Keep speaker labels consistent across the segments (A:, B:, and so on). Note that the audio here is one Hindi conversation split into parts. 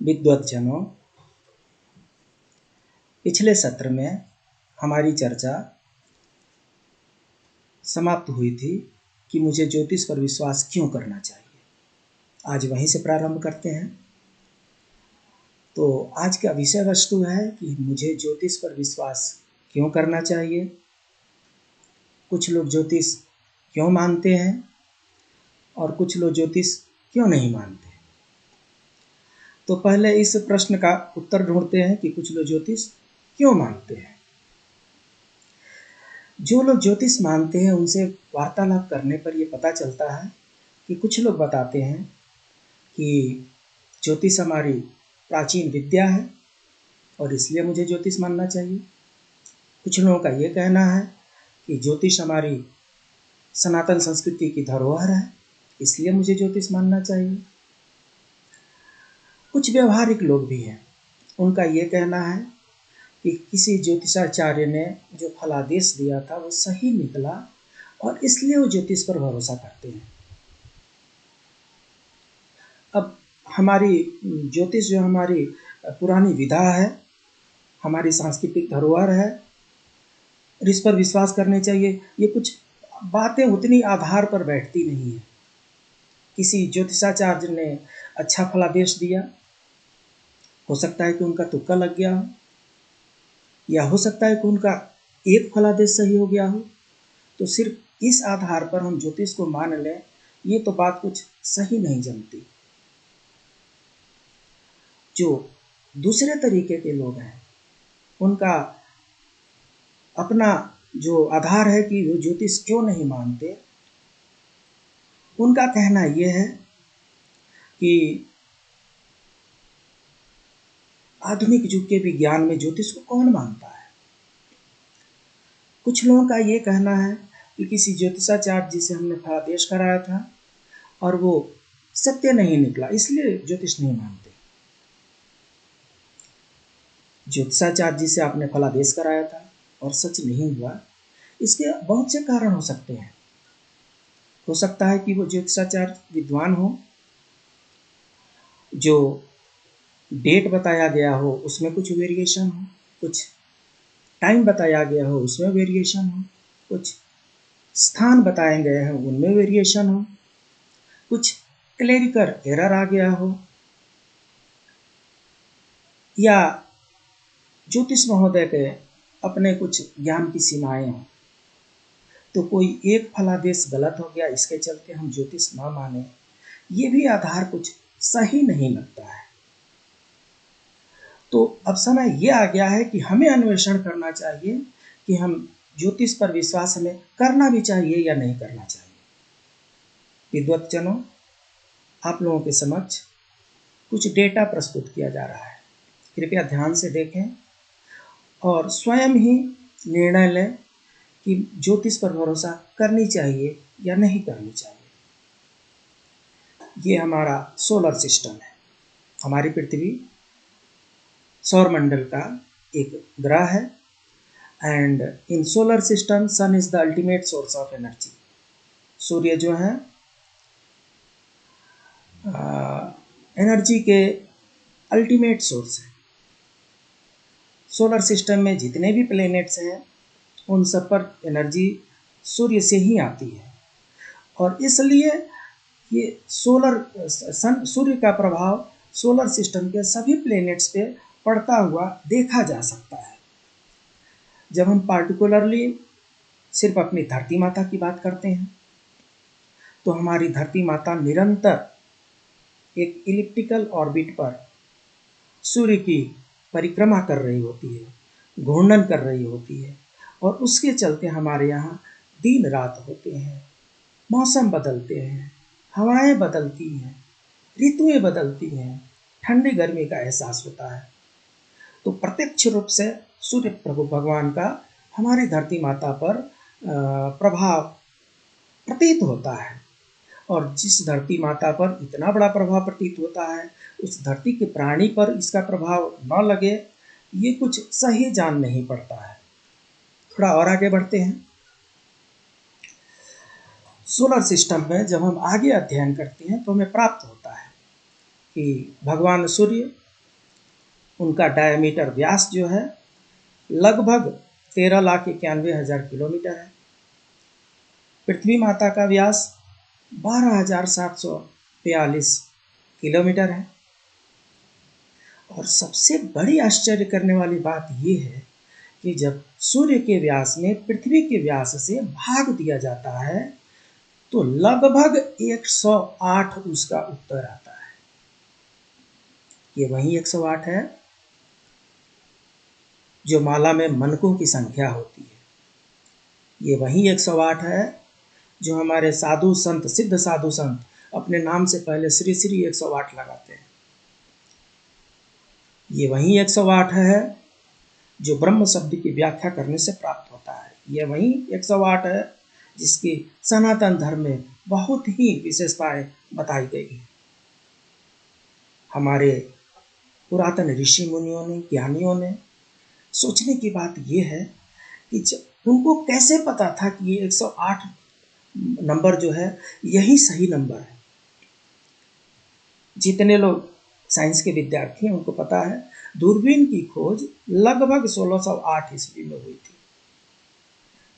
A: विद्वत्जनों, पिछले सत्र में हमारी चर्चा समाप्त हुई थी कि मुझे ज्योतिष पर विश्वास क्यों करना चाहिए। आज वहीं से प्रारंभ करते हैं। तो आज का विषय वस्तु है कि मुझे ज्योतिष पर विश्वास क्यों करना चाहिए, कुछ लोग ज्योतिष क्यों मानते हैं और कुछ लोग ज्योतिष क्यों नहीं मानते। तो पहले इस प्रश्न का उत्तर ढूंढते हैं कि कुछ लोग ज्योतिष क्यों मानते हैं। जो लोग ज्योतिष मानते हैं उनसे वार्तालाप करने पर यह पता चलता है कि कुछ लोग बताते हैं कि ज्योतिष हमारी प्राचीन विद्या है और इसलिए मुझे ज्योतिष मानना चाहिए। कुछ लोगों का ये कहना है कि ज्योतिष हमारी सनातन संस्कृति की धरोहर है, इसलिए मुझे ज्योतिष मानना चाहिए। कुछ व्यवहारिक लोग भी हैं, उनका ये कहना है कि किसी ज्योतिषाचार्य ने जो फलादेश दिया था वो सही निकला और इसलिए वो ज्योतिष पर भरोसा करते हैं। अब हमारी ज्योतिष जो हमारी पुरानी विधा है, हमारी सांस्कृतिक धरोहर है, इस पर विश्वास करने चाहिए, ये कुछ बातें उतनी आधार पर बैठती नहीं है। किसी ज्योतिषाचार्य ने अच्छा फलादेश दिया, हो सकता है कि उनका तुक्का लग गया हो, या हो सकता है कि उनका एक फलादेश सही हो गया हो। तो सिर्फ इस आधार पर हम ज्योतिष को मान लें, ये तो बात कुछ सही नहीं जमती। जो दूसरे तरीके के लोग हैं, उनका अपना जो आधार है कि वो ज्योतिष क्यों नहीं मानते, उनका कहना यह है कि आधुनिक युग के विज्ञान में ज्योतिष को कौन मानता है। कुछ लोगों का ये कहना है कि किसी ज्योतिषाचार्य जी से हमने फलादेश कराया था और वो सत्य नहीं निकला, इसलिए ज्योतिष नहीं मानते। ज्योतिषाचार्य जी से आपने फलादेश कराया था और सच नहीं हुआ, इसके बहुत से कारण हो सकते हैं। हो सकता है कि वो ज्योतिषाचार्य विद्वान हो, जो डेट बताया गया हो उसमें कुछ वेरिएशन हो, कुछ टाइम बताया गया हो उसमें वेरिएशन हो, कुछ स्थान बताए गए हैं उनमें वेरिएशन हो, कुछ क्लेरिकल एरर आ गया हो, या ज्योतिष महोदय के अपने कुछ ज्ञान की सीमाएं हों। तो कोई एक फलादेश गलत हो गया, इसके चलते हम ज्योतिष ना माने, ये भी आधार कुछ सही नहीं लगता है। तो अब समय ये आ गया है कि हमें अन्वेषण करना चाहिए कि हम ज्योतिष पर विश्वास हमें करना भी चाहिए या नहीं करना चाहिए। विद्वत्जनों, आप लोगों के समक्ष कुछ डेटा प्रस्तुत किया जा रहा है, कृपया ध्यान से देखें और स्वयं ही निर्णय लें कि ज्योतिष पर भरोसा करनी चाहिए या नहीं करनी चाहिए। ये हमारा सोलर सिस्टम है, हमारी पृथ्वी सौर मंडल का एक ग्रह है, and in solar system sun is the ultimate source of energy. सूर्य जो है एनर्जी के अल्टीमेट सोर्स है। सोलर सिस्टम में जितने भी प्लैनेट्स हैं उन सब पर एनर्जी सूर्य से ही आती है, और इसलिए ये सूर्य का प्रभाव सोलर सिस्टम के सभी प्लैनेट्स पे पड़ता हुआ देखा जा सकता है। जब हम पार्टिकुलरली सिर्फ अपनी धरती माता की बात करते हैं तो हमारी धरती माता निरंतर एक इलिप्टिकल ऑर्बिट पर सूर्य की परिक्रमा कर रही होती है, घूर्णन कर रही होती है, और उसके चलते हमारे यहाँ दिन रात होते हैं, मौसम बदलते हैं, हवाएं बदलती हैं, ऋतुएं बदलती हैं, ठंडी गर्मी का एहसास होता है। तो प्रत्यक्ष रूप से सूर्य प्रभु भगवान का हमारी धरती माता पर प्रभाव प्रतीत होता है, और जिस धरती माता पर इतना बड़ा प्रभाव प्रतीत होता है उस धरती के प्राणी पर इसका प्रभाव न लगे, ये कुछ सही जान नहीं पड़ता है। थोड़ा और आगे बढ़ते हैं। सोलर सिस्टम में जब हम आगे अध्ययन करते हैं तो हमें प्राप्त होता है कि भगवान सूर्य उनका डायमीटर व्यास जो है लगभग 13,91,000 किलोमीटर है। पृथ्वी माता का व्यास 12,742 किलोमीटर है। और सबसे बड़ी आश्चर्य करने वाली बात यह है कि जब सूर्य के व्यास में पृथ्वी के व्यास से भाग दिया जाता है तो लगभग 108 उसका उत्तर आता है। ये वही 108 है जो माला में मनकों की संख्या होती है। ये वही 108 है जो हमारे साधु संत, सिद्ध साधु संत अपने नाम से पहले श्री श्री 108 लगाते हैं। ये वही 108 है जो ब्रह्म शब्द की व्याख्या करने से प्राप्त होता है। ये वही 108 है जिसकी सनातन धर्म में बहुत ही विशेषताएं बताई गई हैं। हमारे पुरातन ऋषि मुनियों ने, ज्ञानियों ने, सोचने की बात यह है कि उनको कैसे पता था कि ये 108 नंबर जो है यही सही नंबर है। जितने लोग साइंस के विद्यार्थी हैं उनको पता है दूरबीन की खोज लगभग 1608 ईस्वी में हुई थी।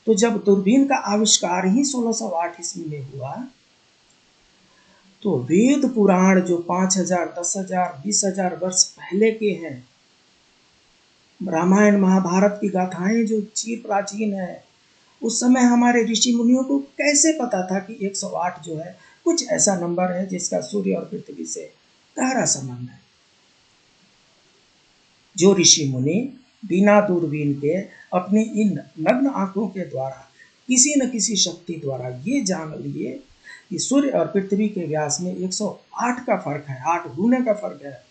A: तो जब दूरबीन का आविष्कार ही 1608 ईस्वी में हुआ तो वेद पुराण जो 5,000, 10,000, 20,000 वर्ष पहले के हैं, रामायण महाभारत की गाथाएं जो चिर प्राचीन है, उस समय हमारे ऋषि मुनियों को कैसे पता था कि 108 जो है कुछ ऐसा नंबर है जिसका सूर्य और पृथ्वी से गहरा संबंध है। जो ऋषि मुनि बिना दूरबीन के अपनी इन नग्न आंखों के द्वारा किसी न किसी शक्ति द्वारा ये जान लिए कि सूर्य और पृथ्वी के व्यास में 108 का फर्क है, 8 गुने का फर्क है,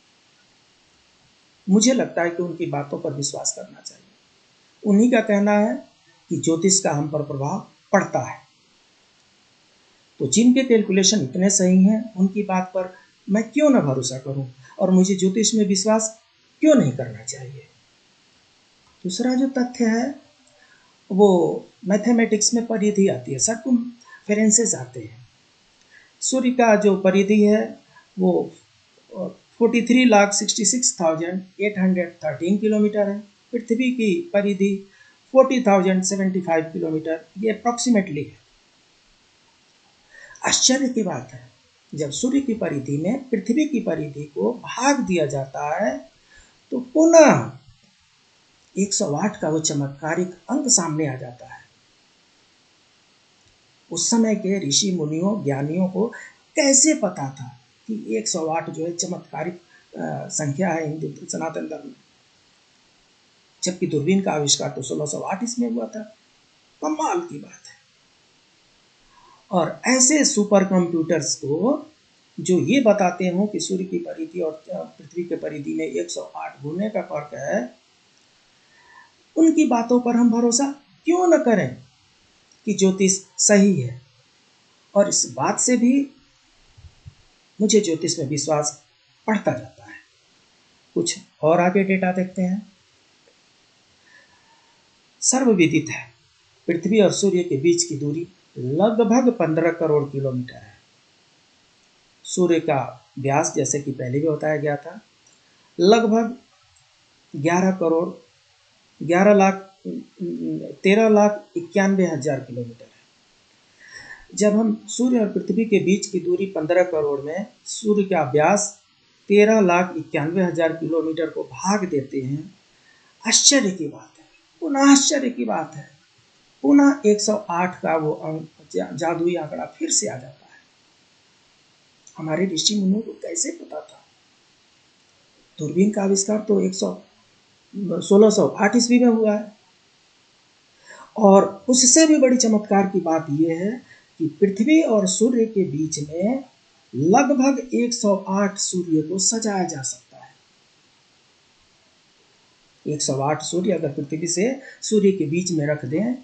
A: मुझे लगता है कि उनकी बातों पर विश्वास करना चाहिए। उन्हीं का कहना है कि ज्योतिष का हम पर प्रभाव पड़ता है। तो जिनके कैलकुलेशन इतने सही हैं उनकी बात पर मैं क्यों ना भरोसा करूं और मुझे ज्योतिष में विश्वास क्यों नहीं करना चाहिए। दूसरा जो तथ्य है वो मैथमेटिक्स में परिधि आती है, सर्कमफेरेंसेस आते हैं। सूर्य का जो परिधि है वो 43,66,813 किलोमीटर है। पृथ्वी की परिधि 40,075 किलोमीटर, ये अप्रॉक्सीमेटली है। आश्चर्य की बात है जब सूर्य की परिधि में पृथ्वी की परिधि को भाग दिया जाता है तो पुनः 108 का वो चमत्कारिक अंक सामने आ जाता है। उस समय के ऋषि मुनियों, ज्ञानियों को कैसे पता था कि 108 जो है चमत्कारिक संख्या है हिंदू सनातन धर्म में, जबकि दूरबीन का आविष्कार तो 1608 इसमें हुआ था। कमाल की बात है। और ऐसे सुपर कंप्यूटर्स को जो ये बताते हो कि सूर्य की परिधि और पृथ्वी के परिधि में 108 गुने का फर्क है, उनकी बातों पर हम भरोसा क्यों न करें कि ज्योतिष सही है। और इस बात से भी मुझे ज्योतिष में विश्वास बढ़ता जाता है। कुछ और आगे डेटा देखते हैं। सर्वविदित है पृथ्वी और सूर्य के बीच की दूरी लगभग 15 करोड़ किलोमीटर है। सूर्य का व्यास, जैसे कि पहले भी बताया गया था, लगभग 13,91,000 किलोमीटर है। जब हम सूर्य और पृथ्वी के बीच की दूरी 15 करोड़ में सूर्य का व्यास 13,91,000 किलोमीटर को भाग देते हैं, आश्चर्य की बात है, पुनः आश्चर्य की बात है, पुनः 108 का वो अंक, जादुई आंकड़ा फिर से आ जाता है। हमारे ऋषि मुनियों को कैसे पता था? दूरबीन का आविष्कार तो 1608 ईस्वी में हुआ है। और उससे भी बड़ी चमत्कार की बात यह है कि पृथ्वी और सूर्य के बीच में लगभग 108 सूर्य को सजाया जा सकता है। 108 सूर्य अगर पृथ्वी से सूर्य के बीच में रख दें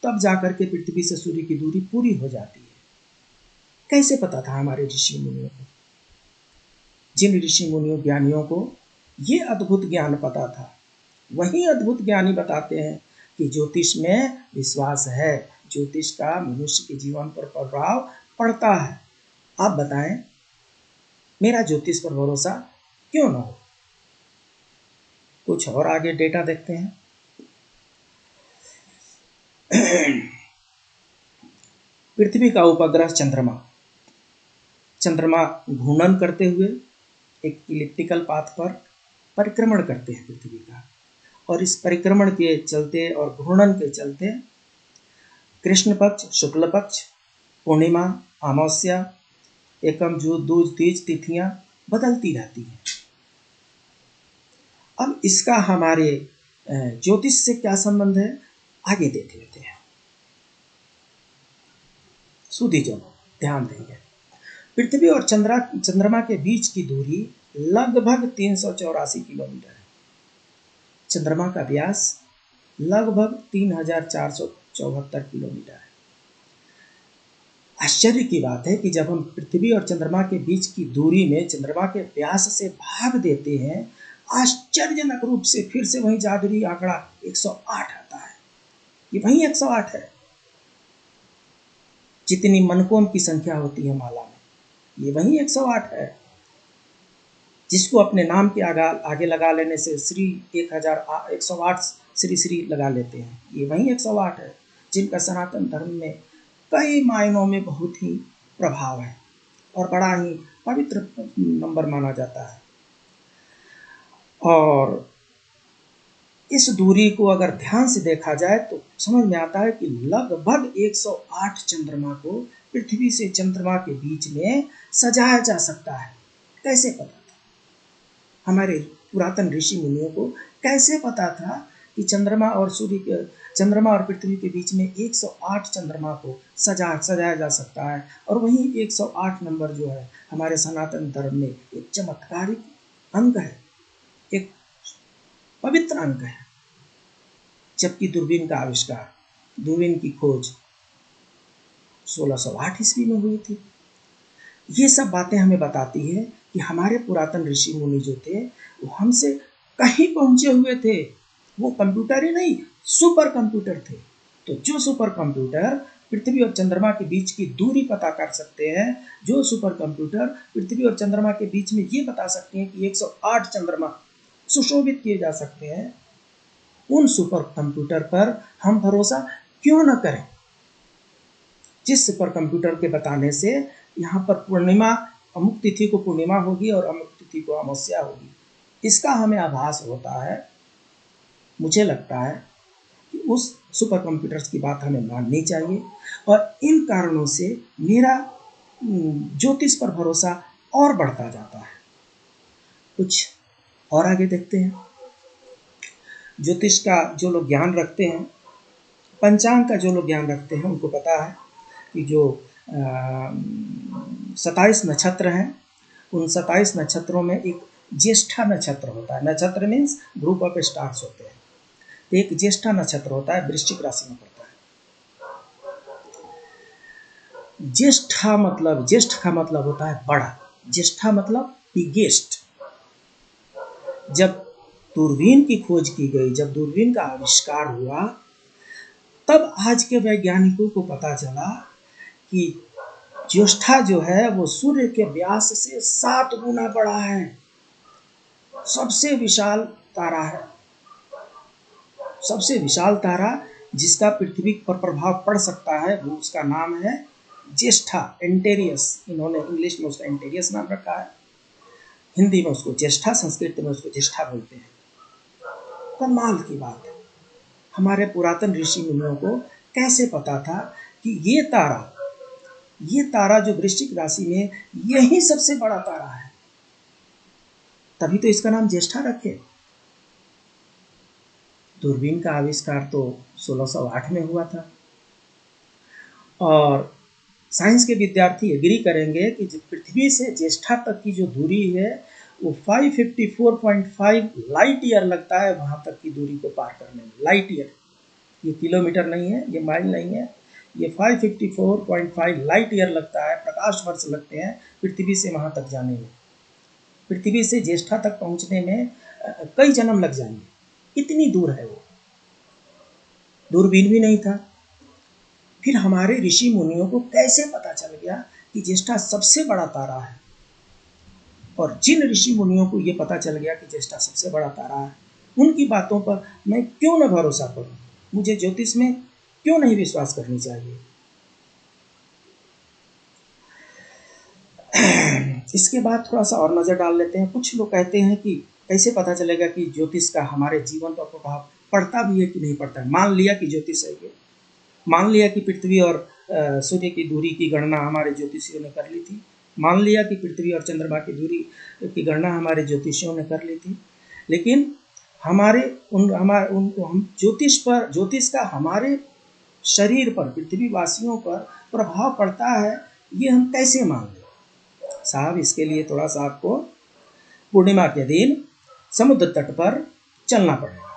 A: तब जाकर के पृथ्वी से सूर्य की दूरी पूरी हो जाती है। कैसे पता था हमारे ऋषि मुनियों को? जिन ऋषि मुनियों, ज्ञानियों को ये अद्भुत ज्ञान पता था, वही अद्भुत ज्ञानी बताते हैं कि ज्योतिष में विश्वास है, ज्योतिष का मनुष्य के जीवन पर प्रभाव पड़ता है। आप बताएं, मेरा ज्योतिष पर भरोसा क्यों ना हो? कुछ और आगे डेटा देखते हैं। पृथ्वी का उपग्रह चंद्रमा, चंद्रमा घूर्णन करते हुए एक इलिप्टिकल पाथ पर परिक्रमण करते हैं पृथ्वी का, और इस परिक्रमण के चलते और घूर्णन के चलते कृष्ण पक्ष, शुक्ल पक्ष, पूर्णिमा, अमावस्या, एकम, जुद, दूज, तीज तिथियां बदलती रहती हैं। अब इसका हमारे ज्योतिष से क्या संबंध है, आगे देख लेते हैं। सुधी जनो ध्यान देंगे। पृथ्वी और चंद्रमा के बीच की दूरी लगभग 384 किलोमीटर है। चंद्रमा का व्यास लगभग 3474 किलोमीटर है। आश्चर्य की बात है कि जब हम पृथ्वी और चंद्रमा के बीच की दूरी में चंद्रमा के व्यास से भाग देते हैं, आश्चर्यजनक रूप से फिर से वही जादुई आंकड़ा 108 आता है। ये वही 108 है। जितनी मनकों की संख्या होती है माला में, ये वही 108 है। जिसको अपने नाम के आगे लगा लेने से श्री 108 श्री श्री लगा लेते हैं, ये वही 108 है, जिनका सनातन धर्म में कई मायनों में बहुत ही प्रभाव है और बड़ा ही पवित्र नंबर माना जाता है। और इस दूरी को अगर ध्यान से देखा जाए तो समझ में आता है कि लगभग 108 चंद्रमा को पृथ्वी से चंद्रमा के बीच में सजाया जा सकता है। कैसे पता था? हमारे पुरातन ऋषि मुनियों को कैसे पता था कि चंद्रमा और पृथ्वी के बीच में 108 चंद्रमा को सजाया जा सकता है? और वही 108 नंबर जो है हमारे सनातन धर्म में एक चमत्कारिक अंक है, एक पवित्र अंक है। जबकि दूरबीन का आविष्कार, दूरबीन की खोज 1608 ईस्वी में हुई थी। ये सब बातें हमें बताती है कि हमारे पुरातन ऋषि मुनि जो थे वो हमसे कहीं पहुंचे हुए थे। वो कंप्यूटर ही नहीं, सुपर कंप्यूटर थे। तो जो सुपर कंप्यूटर पृथ्वी और चंद्रमा के बीच की दूरी पता कर सकते हैं, जो सुपर कंप्यूटर पृथ्वी और चंद्रमा के बीच में ये बता सकते हैं कि 108 चंद्रमा सुशोभित किए जा सकते हैं, उन सुपर कंप्यूटर पर हम भरोसा क्यों न करें? जिस सुपर कंप्यूटर के बताने से यहाँ पर पूर्णिमा, अमुक तिथि को पूर्णिमा होगी और अमुक तिथि को अमावस्या होगी, इसका हमें आभास होता है। मुझे लगता है कि उस सुपर कंप्यूटर्स की बात हमें माननी चाहिए। और इन कारणों से मेरा ज्योतिष पर भरोसा और बढ़ता जाता है। कुछ और आगे देखते हैं। ज्योतिष का जो लोग ज्ञान रखते हैं, पंचांग का जो लोग ज्ञान रखते हैं, उनको पता है कि जो 27 नक्षत्र हैं, उन 27 नक्षत्रों में एक ज्येष्ठा नक्षत्र होता है। नक्षत्र मीन्स ग्रुप ऑफ स्टार्स होते हैं। तो एक ज्येष्ठा नक्षत्र होता है, वृश्चिक राशि में पड़ता है। ज्येष्ठ का मतलब होता है बड़ा। ज्येष्ठा मतलब बिगेस्ट। जब दूरबीन की खोज की गई, जब दूरबीन का आविष्कार हुआ, तब आज के वैज्ञानिकों को पता चला कि ज्येष्ठा जो है वो सूर्य के व्यास से 7 गुना बड़ा है, सबसे विशाल तारा है। सबसे विशाल तारा जिसका पृथ्वी पर प्रभाव पड़ सकता है, वो उसका नाम है ज्येष्ठा, एंटेरियस। इन्होंने इंग्लिश में उसका एंटेरियस नाम रखा है, हिंदी में उसको ज्येष्ठा, संस्कृत में उसको ज्येष्ठा बोलते हैं। कमाल की बात है, हमारे पुरातन ऋषि मुनियों को कैसे पता था कि ये तारा जो वृश्चिक राशि में, यही सबसे बड़ा तारा है। तभी तो इसका नाम ज्येष्ठा रखे। दूरबीन का आविष्कार तो 1608 में हुआ था। और साइंस के विद्यार्थी एग्री करेंगे कि पृथ्वी से ज्येष्ठा तक की जो दूरी है वो 554.5 लाइट ईयर लगता है वहां तक की दूरी को पार करने में। लाइट ईयर, ये किलोमीटर नहीं है, ये माइल नहीं है, ये 554.5 लाइट ईयर लगता है, प्रकाश वर्ष लगते हैं पृथ्वी से वहां तक जाने में। पृथ्वी से ज्येष्ठा तक पहुंचने में कई जन्म लग जाएंगे, इतनी दूर है वो। दूरबीन भी नहीं था। फिर हमारे ऋषि मुनियों को कैसे पता चल गया कि ज्येष्ठा सबसे बड़ा तारा है? और जिन ऋषि मुनियों को ये पता चल गया कि ज्येष्ठा सबसे बड़ा तारा है, उनकी बातों पर मैं क्यों न भरोसा करूं? मुझे ज्योतिष में क्यों नहीं विश्वास करनी चाहिए? इसके बाद थोड़ा सा और नज़र डाल लेते हैं। कुछ लोग कहते हैं कि कैसे पता चलेगा कि ज्योतिष का हमारे जीवन पर प्रभाव पड़ता भी है कि नहीं पड़ता है। मान लिया कि ज्योतिष है ये, मान लिया कि पृथ्वी और सूर्य की दूरी की गणना हमारे ज्योतिषियों ने कर ली थी, मान लिया कि पृथ्वी और चंद्रमा की दूरी की गणना हमारे ज्योतिषियों ने कर ली थी, लेकिन हमारे उनको हम ज्योतिष का हमारे शरीर पर, पृथ्वीवासियों पर प्रभाव पड़ता है, ये हम कैसे मान लें? साहब, इसके लिए थोड़ा सा आपको पूर्णिमा के दिन समुद्र तट पर चलना पड़ेगा।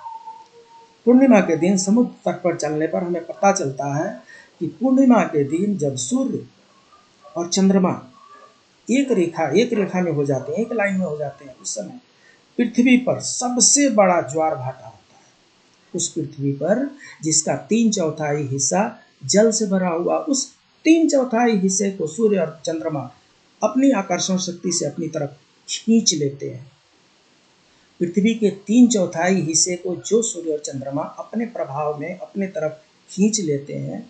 A: पूर्णिमा के दिन समुद्र तट पर चलने पर हमें पता चलता है कि पूर्णिमा के दिन जब सूर्य और चंद्रमा एक रेखा में हो जाते हैं, एक लाइन में हो जाते हैं, उस समय पृथ्वी पर सबसे बड़ा ज्वार भाटा होता है। उस पृथ्वी पर जिसका 3/4 हिस्सा जल से भरा हुआ, उस 3/4 हिस्से को सूर्य और चंद्रमा अपनी आकर्षण शक्ति से अपनी तरफ खींच लेते हैं। पृथ्वी के 3/4 हिस्से को जो सूर्य और चंद्रमा अपने प्रभाव में अपने तरफ खींच लेते हैं,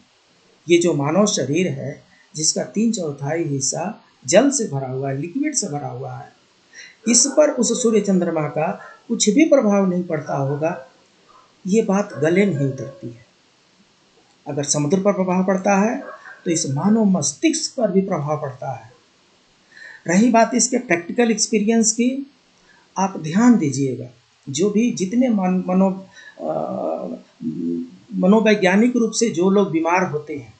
A: ये जो मानव शरीर है जिसका 3/4 हिस्सा जल से भरा हुआ है, लिक्विड से भरा हुआ है, इस पर उस सूर्य चंद्रमा का कुछ भी प्रभाव नहीं पड़ता होगा, ये बात गले नहीं उतरती है। अगर समुद्र पर प्रभाव पड़ता है तो इस मानव मस्तिष्क पर भी प्रभाव पड़ता है। रही बात इसके प्रैक्टिकल एक्सपीरियंस की, आप ध्यान दीजिएगा, जो भी जितने मनोवैज्ञानिक रूप से जो लोग बीमार होते हैं,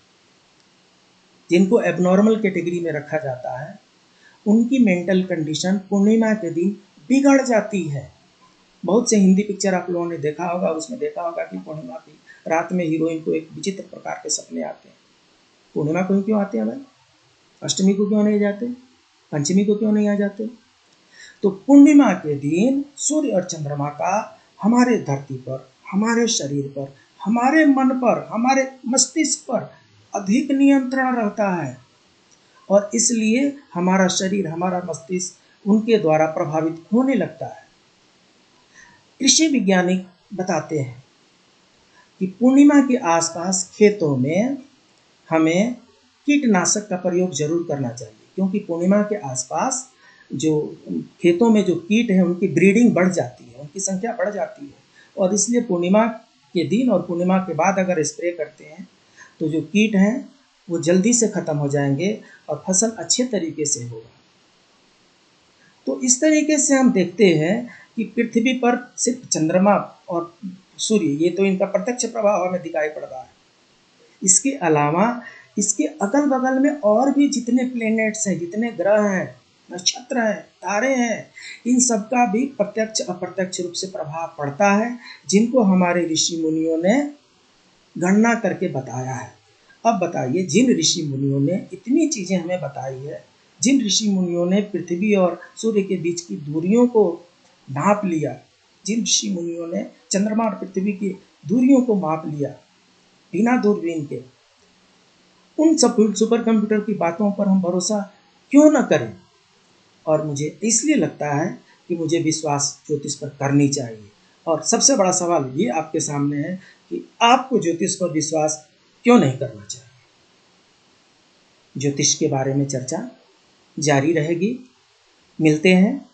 A: जिनको एबनॉर्मल कैटेगरी में रखा जाता है, उनकी मेंटल कंडीशन पूर्णिमा के दिन बिगड़ जाती है। बहुत से हिंदी पिक्चर आप लोगों ने देखा होगा, उसमें देखा होगा कि पूर्णिमा की रात में हीरोइन को एक विचित्र प्रकार के सपने आते हैं। पूर्णिमा को क्यों आते हैं भाई? अष्टमी को क्यों नहीं जाते? पंचमी को क्यों नहीं आ जाते? तो पूर्णिमा के दिन सूर्य और चंद्रमा का हमारे धरती पर, हमारे शरीर पर, हमारे मन पर, हमारे मस्तिष्क पर अधिक नियंत्रण रहता है और इसलिए हमारा शरीर, हमारा मस्तिष्क उनके द्वारा प्रभावित होने लगता है। कृषि वैज्ञानिक बताते हैं कि पूर्णिमा के आसपास खेतों में हमें कीटनाशक का प्रयोग जरूर करना चाहिए, क्योंकि पूर्णिमा के आसपास जो खेतों में जो कीट हैं उनकी ब्रीडिंग बढ़ जाती है, उनकी संख्या बढ़ जाती है, और इसलिए पूर्णिमा के दिन और पूर्णिमा के बाद अगर स्प्रे करते हैं तो जो कीट हैं वो जल्दी से ख़त्म हो जाएंगे और फसल अच्छे तरीके से होगा। तो इस तरीके से हम देखते हैं कि पृथ्वी पर सिर्फ चंद्रमा और सूर्य, ये तो इनका प्रत्यक्ष प्रभाव हमें दिखाई पड़ रहा है। इसके अलावा इसके अगल बगल में और भी जितने प्लैनेट्स हैं, जितने ग्रह हैं, नक्षत्र हैं, तारे हैं, इन सब का भी प्रत्यक्ष अप्रत्यक्ष रूप से प्रभाव पड़ता है, जिनको हमारे ऋषि मुनियों ने गणना करके बताया है। अब बताइए, जिन ऋषि मुनियों ने इतनी चीज़ें हमें बताई है, जिन ऋषि मुनियों ने पृथ्वी और सूर्य के बीच की दूरियों को नाप लिया, जिन ऋषि मुनियों ने चंद्रमा और पृथ्वी की दूरियों को माप लिया बिना दूरबीन के, उन सब सुपर कंप्यूटर की बातों पर हम भरोसा क्यों न करें? और मुझे इसलिए लगता है कि मुझे विश्वास ज्योतिष पर करनी चाहिए। और सबसे बड़ा सवाल ये आपके सामने है कि आपको ज्योतिष पर विश्वास क्यों नहीं करना चाहिए? ज्योतिष के बारे में चर्चा जारी रहेगी। मिलते हैं